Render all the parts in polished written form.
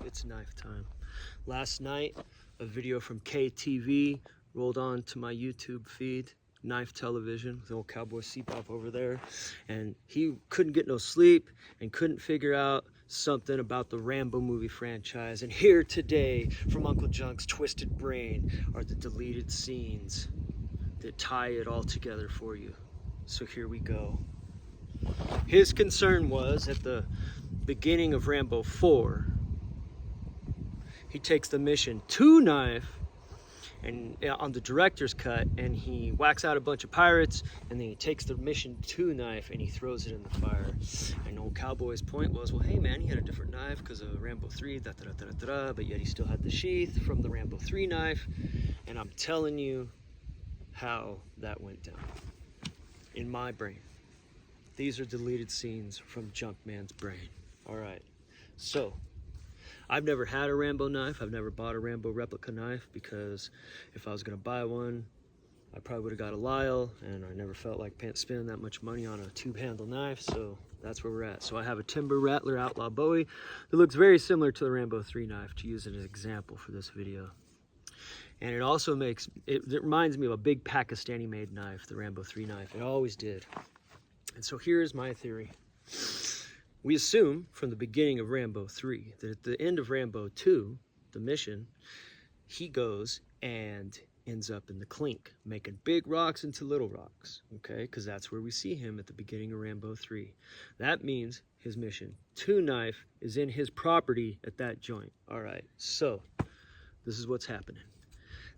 It's knife time. Last night, a video from KTV rolled on to my YouTube feed, Knife Television, the old cowboy C-Pop over there, and he couldn't get no sleep and couldn't figure out something about the Rambo movie franchise. And here today, from Uncle Junk's twisted brain, are the deleted scenes that tie it all together for you. So here we go. His concern was at the beginning of Rambo 4, he takes the mission 2 knife and on the director's cut, and he whacks out a bunch of pirates, and then he takes the mission 2 knife and he throws it in the fire. And old cowboy's point was, well, hey man, he had a different knife because of Rambo 3, but yet he still had the sheath from the Rambo 3 knife. And I'm telling you how that went down in my brain. These are deleted scenes from Junkman's brain. All right, so I've never had a Rambo knife. I've never bought a Rambo replica knife because if I was gonna buy one, I probably would have got a Lyle, and I never felt like spending that much money on a tube handle knife, so that's where we're at. So I have a Timber Rattler Outlaw Bowie that looks very similar to the Rambo 3 knife, to use it as an example for this video. And it also it reminds me of a big Pakistani made knife, the Rambo 3 knife. It always did. And so here's my theory. We assume from the beginning of Rambo 3 that at the end of Rambo 2, the mission, he goes and ends up in the clink, making big rocks into little rocks, okay? Because that's where we see him at the beginning of Rambo 3. That means his mission 2 knife is in his property at that joint. All right, so this is what's happening.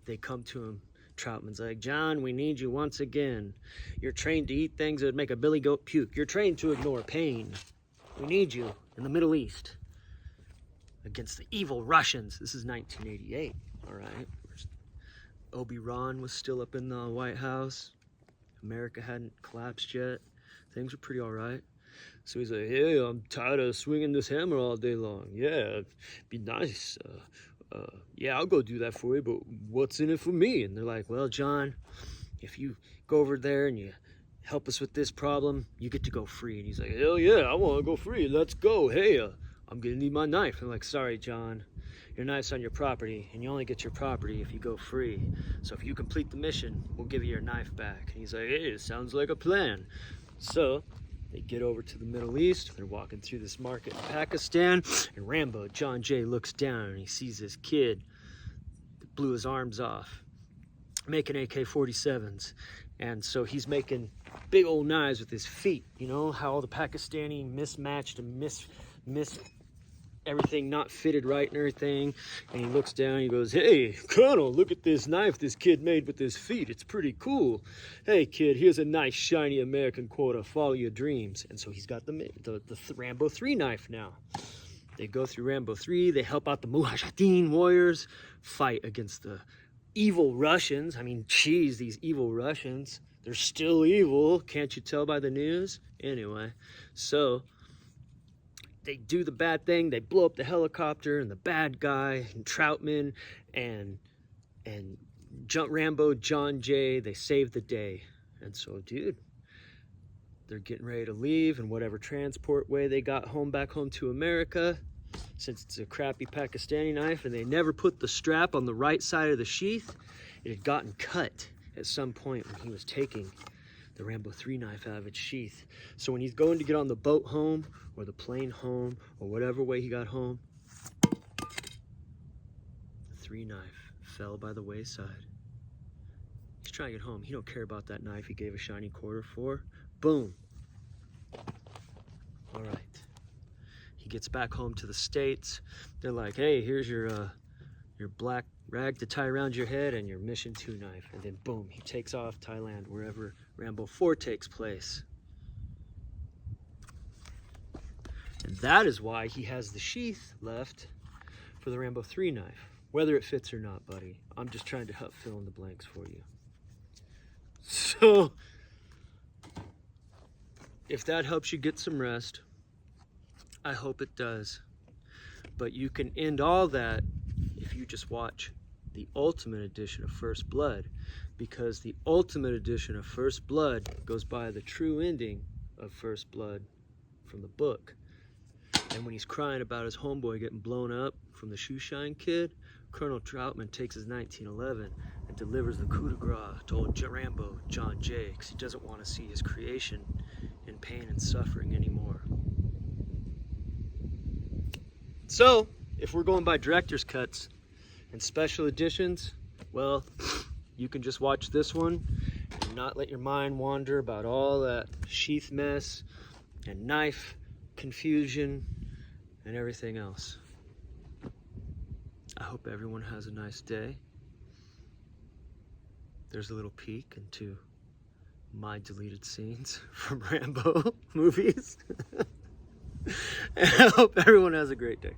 They come to him. Troutman's like, John, we need you once again. You're trained to eat things that would make a billy goat puke. You're trained to ignore pain. We need you in the Middle East against the evil Russians. This is 1988, all right? Obi-Wan was still up in the White House. America hadn't collapsed yet. Things were pretty all right. So he's like, hey, I'm tired of swinging this hammer all day long. Yeah, it'd be nice. Yeah, I'll go do that for you, but what's in it for me? And they're like, well, John, if you go over there and you help us with this problem, you get to go free. And he's like, hell yeah, I want to go free. Let's go. Hey, I'm going to need my knife. And I'm like, sorry, John, your knife's on your property, and you only get your property if you go free. So if you complete the mission, we'll give you your knife back. And he's like, hey, it sounds like a plan. So they get over to the Middle East. They're walking through this market in Pakistan, and Rambo, John Jay, looks down and he sees this kid that blew his arms off, making AK-47s. And so he's making big old knives with his feet. You know how all the Pakistani mismatched and everything not fitted right and everything. And he looks down and he goes, hey, Colonel, look at this knife this kid made with his feet. It's pretty cool. Hey, kid, here's a nice, shiny American quota. Follow your dreams. And so he's got the Rambo 3 knife now. They go through Rambo 3. They help out the Mujahideen warriors, fight against the evil Russians. I mean, geez, these evil Russians. They're still evil. Can't you tell by the news? Anyway, so they do the bad thing. They blow up the helicopter, and the bad guy and Troutman and Rambo, John Jay, they save the day. And so, dude, they're getting ready to leave in whatever transport way they got back home to America, since it's a crappy Pakistani knife, and they never put the strap on the right side of the sheath. It had gotten cut at some point when he was taking the Rambo 3 knife out of its sheath. So when he's going to get on the boat home or the plane home or whatever way he got home, the 3 knife fell by the wayside. He's trying to get home. He don't care about that knife he gave a shiny quarter for. Boom. All right. He gets back home to the States. They're like, hey, here's your black rag to tie around your head and your mission 2 knife. And then boom, he takes off Thailand, wherever Rambo 4 takes place. And that is why he has the sheath left for the Rambo 3 knife. Whether it fits or not, buddy, I'm just trying to help fill in the blanks for you. So if that helps you get some rest, I hope it does. But you can end all that if you just watch the Ultimate Edition of First Blood, because the Ultimate Edition of First Blood goes by the true ending of First Blood from the book. And when he's crying about his homeboy getting blown up from the shoe shine kid, Colonel Troutman takes his 1911 and delivers the coup de grace to old Rambo, John Jay, because he doesn't want to see his creation in pain and suffering anymore. So, if we're going by director's cuts and special editions, well, you can just watch this one and not let your mind wander about all that sheath mess and knife confusion and everything else. I hope everyone has a nice day. There's a little peek into my deleted scenes from Rambo movies. And I hope everyone has a great day.